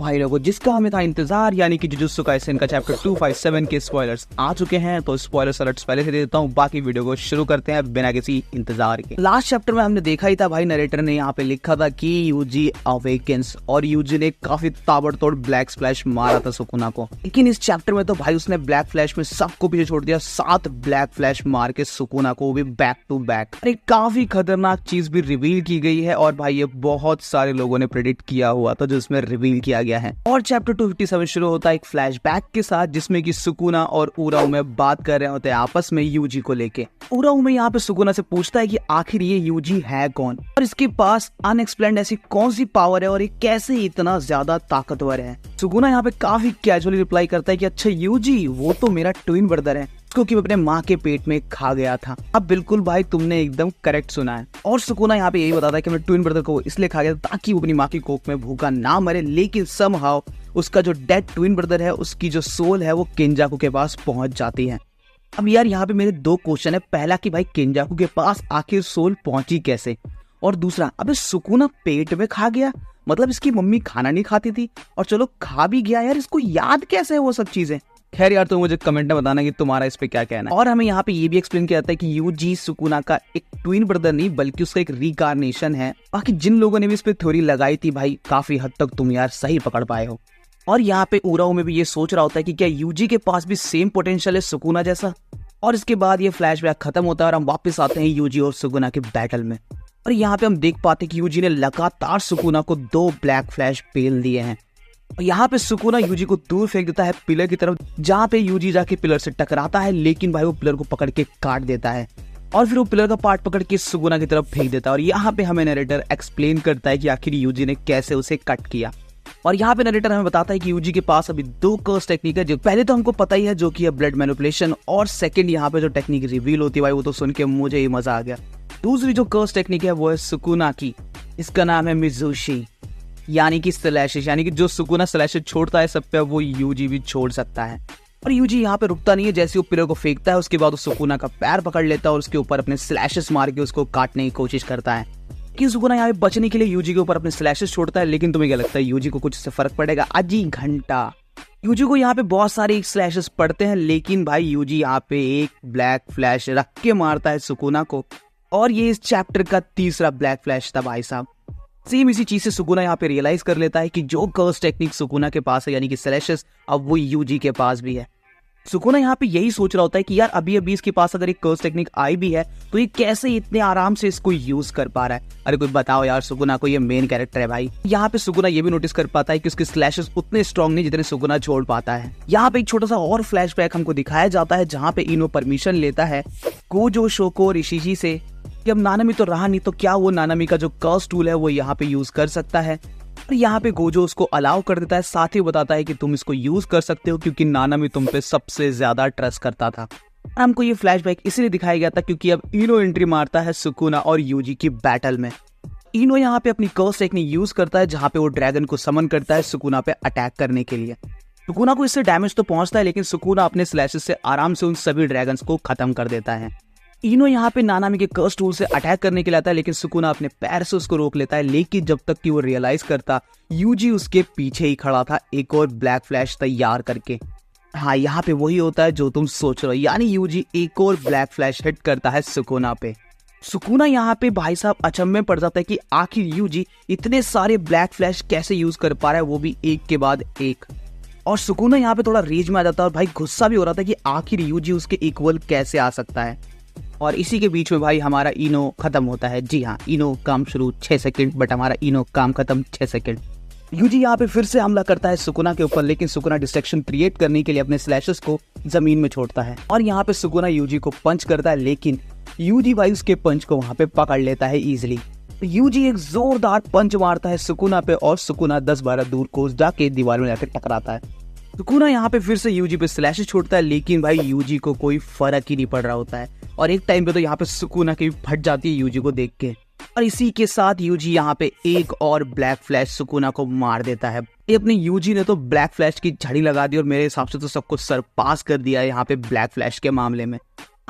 भाई लोगों जिसका हमें था इंतजार, यानी कि जुजुत्सु काइसेन का चैप्टर 257 के स्पॉयलर्स आ चुके हैं। तो स्पॉयलर्स अलर्ट्स पहले से दे देता हूँ, बाकी वीडियो को शुरू करते हैं बिना किसी इंतजार के। लास्ट चैप्टर में हमने देखा ही था भाई, नरेटर ने यहाँ पे लिखा था कि यूजी अवेकेंस, और यूजी ने काफी ताबड़तोड़ ब्लैक फ्लैश मारा था सुकुना को। लेकिन इस चैप्टर में तो भाई उसने ब्लैक फ्लैश में सबको पीछे छोड़ दिया, 7 ब्लैक फ्लैश मार के सुकुना को, वो भी बैक टू बैक। अरे काफी खतरनाक चीज भी रिवील की गई है, और भाई ये बहुत सारे लोगों ने प्रेडिक्ट किया हुआ था जो इसमें रिवील किया गया है। और चैप्टर 257 शुरू होता है एक फ्लैशबैक के साथ, जिसमें कि सुकुना और उराउमे बात कर रहे होते हैं आपस में यूजी को लेके। उराउमे यहाँ पे सुकुना से पूछता है कि आखिर ये यूजी है कौन, और इसके पास अनएक्सप्लेन्ड ऐसी कौन सी पावर है, और ये कैसे इतना ज्यादा ताकतवर है। सुकुना यहाँ पे काफी कैजुअली रिप्लाई करता है कि अच्छा यूजी वो तो मेरा ट्विन ब्रदर है, उसको कि अपने माँ के पेट में खा गया था। अब बिल्कुल भाई तुमने एकदम करेक्ट सुना है। और सुकुना यहाँ पे यही बताता है कि मैं ट्विन ब्रदर को इसलिए खा गया था ताकि वो अपनी माँ की कोख में भूखा ना मरे, लेकिन समहाउ उसका जो डेड ट्विन ब्रदर है उसकी जो सोल है वो केंजाकू के पास पहुंच जाती है। अब यार यहाँ पे मेरे 2 क्वेश्चन है। पहला कि भाई केंजाकू के पास आखिर सोल पहुंची कैसे, और दूसरा अबे सुकुना पेट में खा गया, मतलब इसकी मम्मी खाना नहीं खाती थी, और चलो खा भी गया यार, इसको याद कैसे है वो सब चीजें। खैर यार, तो मुझे कमेंट में बताना कि तुम्हारा इस पे क्या कहना है। और हमें यहाँ पे ये भी एक्सप्लेन किया जाता है कि यूजी सुकुना का एक ट्विन ब्रदर नहीं बल्कि उसका एक रिकार्नेशन है। बाकी जिन लोगों ने भी इस पे थ्योरी लगाई थी भाई, काफी हद तक तुम यार सही पकड़ पाए हो। और यहाँ पे उराओ में भी ये सोच रहा होता है कि क्या यूजी के पास भी सेम पोटेंशियल है सुकुना जैसा। और इसके बाद ये फ्लैशबैक खत्म होता है और हम वापस आते हैं यूजी और सुकुना के बैटल में। और यहाँ पे हम देख पाते हैं कि यूजी ने लगातार सुकुना को 2 ब्लैक फ्लैश पेल दिए हैं। यहाँ पे सुकुना यूजी को दूर फेंक देता है पिलर की तरफ, जहाँ पे यूजी जाके पिलर से टकराता है, लेकिन भाई वो पिलर को पकड़ के काट देता है, और फिर वो पिलर का पार्ट पकड़ के सुकुना की तरफ फेंक देता है। और यहाँ पे हमें नरेटर एक्सप्लेन करता है कि आखिर यूजी ने कैसे उसे कट किया। और यहाँ पे नरेटर हमें बताता है कि यूजी के पास अभी 2 कर्स टेक्निक है, जो पहले तो हमको पता ही है जो कि है ब्लड मैनिपुलेशन, और सेकंड यहाँ पे जो टेक्निक रिवील होती है भाई वो तो सुन के मुझे ही मजा आ गया। दूसरी जो कर्स टेक्निक है वो है सुकुना की, इसका नाम है मिजुशी, यानी कि स्लैशेस, यानी कि जो सुकुना स्लैशेस छोड़ता है सब पे वो यूजी भी छोड़ सकता है। और यूजी यहाँ पे रुकता नहीं है, जैसे वो पिलर को फेंकता है उसके बाद वो सुकुना का पैर पकड़ लेता है और उसके ऊपर अपने स्लैशेस मार के उसको काटने की कोशिश करता है। कि सुकुना यहाँ पे बचने के लिए यूजी के ऊपर अपने स्लैशेस छोड़ता है, लेकिन तुम्हें क्या लगता है यूजी को कुछ इससे फर्क पड़ेगा? अजी घंटा। यूजी को यहाँ पे बहुत सारे स्लैशेस पड़ते हैं, लेकिन भाई यूजी यहाँ पे एक ब्लैक फ्लैश रख के मारता है सुकुना को, और ये इस चैप्टर का 3रा ब्लैक फ्लैश था भाई साहब। सेम इसी चीज से सुकुना यहाँ पे रियलाइज कर लेता है कि जो कर्स टेक्निक सुकुना के पास है यानी कि स्लैशेस, अब वो यूजी के पास भी है। सुकुना यहाँ पे यही सोच रहा होता है कि यार अभी इसके पास अगर एक कर्स टेक्निक आई भी है तो ये कैसे इतने आराम से इसको यूज कर पा रहा है। अरे कोई बताओ यार, सुकुना को ये मेन कैरेक्टर है भाई। यहाँ पे सुकुना ये भी नोटिस कर पाता है कि उसके स्लैशेस उतने स्ट्रॉन्ग नहीं जितने सुकुना छोड़ पाता है। यहाँ पे एक छोटा सा और फ्लैशबैक हमको दिखाया जाता है, जहाँ पे इनो परमिशन लेता है गोजो शोको और इशिजी से कि अब नानामी तो रहा नहीं, तो क्या वो नानामी का जो कर्स टूल है वो यहाँ पे यूज कर सकता है। और यहाँ पे गोजो उसको अलाउ कर देता है, साथ ही बताता है कि तुम इसको यूज कर सकते हो क्योंकि नानामी तुम पे सबसे ज्यादा ट्रस्ट करता था। हमको ये फ्लैशबैक इसलिए दिखाया गया था क्योंकि अब इनो एंट्री मारता है सुकुना और यूजी की बैटल में। इनो यहाँ पे अपनी कर्स टेक्निक यूज करता है, जहाँ पे वो ड्रैगन को समन करता है सुकुना पे अटैक करने के लिए। सुकुना को इससे डैमेज तो पहुंचता है, लेकिन सुकुना अपने स्लैशेस से आराम से उन सभी ड्रैगन्स को खत्म कर देता है। इनो यहाँ पे नानामी के कर्स टूल से अटैक करने के लिए आता है, लेकिन सुकुना अपने पैर से उसको रोक लेता है। लेकिन जब तक कि वो रियलाइज करता, यूजी उसके पीछे ही खड़ा था एक और ब्लैक फ्लैश तैयार करके। हाँ, यहाँ पे वही होता है जो तुम सोच रहे हो, यानी यूजी एक और ब्लैक फ्लैश हिट करता है सुकुना पे। सुकुना यहाँ पे भाई साहब अचंभे में पड़ जाता है कि आखिर यूजी इतने सारे ब्लैक फ्लैश कैसे यूज कर पा रहा है, वो भी एक के बाद एक। और सुकुना यहाँ पे थोड़ा रेज में आ जाता है और भाई गुस्सा भी हो रहा था कि आखिर यूजी उसके इक्वल कैसे आ सकता है। और इसी के बीच में भाई हमारा इनो खत्म होता है। जी हाँ, इनो काम शुरू 6 सेकंड, बट हमारा इनो काम खत्म 6 सेकंड। यूजी यहाँ पे फिर से हमला करता है सुकुना के ऊपर, लेकिन सुकुना डिस्ट्रैक्शन क्रिएट करने के लिए अपने स्लैशेस को जमीन में छोड़ता है। और यहाँ पे सुकुना यूजी को पंच करता है, लेकिन यूजी भाई उसके पंच को वहां पे पकड़ लेता है इजिली। यूजी एक जोरदार पंच मारता है सुकुना पे, और सुकुना 10-12 दूर कोस जाके दीवार में जाकर टकराता है। सुकुना यहाँ पे फिर से यूजी पे स्लैशेस छोड़ता है, लेकिन भाई यूजी को कोई फर्क ही नहीं पड़ रहा होता है। और एक टाइम पे तो यहाँ पे सुकुना की फट जाती है यूजी को देख के। और इसी के साथ यूजी यहाँ पे एक और ब्लैक फ्लैश सुकुना को मार देता है। ये अपने यूजी ने तो ब्लैक फ्लैश की झड़ी लगा दी, और मेरे हिसाब से तो सब कुछ सरपास कर दिया है यहाँ पे ब्लैक फ्लैश के मामले में।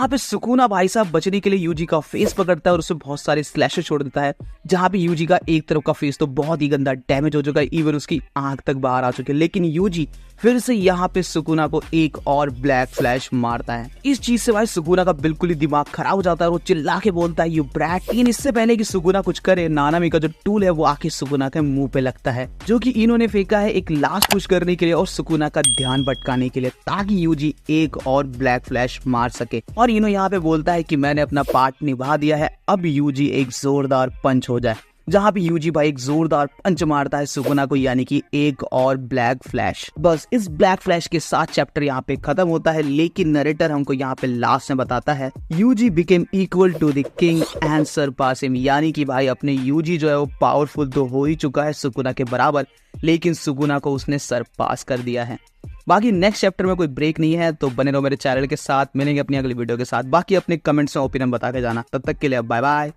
यहाँ पे सुकुना भाई साहब बचने के लिए यूजी का फेस पकड़ता है और उसे बहुत सारे स्लैशेस छोड़ देता है, जहाँ पे यूजी का एक तरफ का फेस तो बहुत ही गंदा डैमेज हो चुका है, इवन उसकी आंख तक बाहर आ चुकी है। लेकिन यूजी फिर से यहाँ पे सुकुना को एक और ब्लैक फ्लैश मारता है। इस चीज से भाई सुकुना का बिल्कुल ही दिमाग खराब हो जाता है और वो चिल्ला के बोलता है यू ब्रैट। लेकिन इससे पहले कि सुकुना कुछ करे, नानामी का जो टूल है वो आके सुकुना के मुंह पे लगता है, जो कि इन्होंने फेंका है एक लास्ट पुश करने के लिए और सुकुना का ध्यान भटकाने के लिए, ताकि यूजी एक और ब्लैक फ्लैश मार सके। और इनो यहाँ पे बोलता है कि मैंने अपना पार्ट निभा दिया है, अब यूजी एक जोरदार पंच हो जाए, जहाँ पे यूजी भाई एक जोरदार पंच मारता है सुकुना को, यानी कि एक और ब्लैक फ्लैश। बस इस ब्लैक फ्लैश के साथ चैप्टर यहाँ पे खत्म होता है। लेकिन नरेटर हमको यहाँ पे लास्ट में बताता है यूजी became equal to the king and surpass him, यानी कि भाई अपने यूजी जो है वो पावरफुल तो हो ही चुका है सुकुना के बराबर, लेकिन सुकुना को उसने सरपास कर दिया है। बाकी नेक्स्ट चैप्टर में कोई ब्रेक नहीं है, तो बने रहो मेरे चैनल के साथ। मिलेंगे अपनी अगली वीडियो के साथ। बाकी अपने कमेंट्स में ओपिनियन बता के जाना। तब तक के लिए बाय बाय।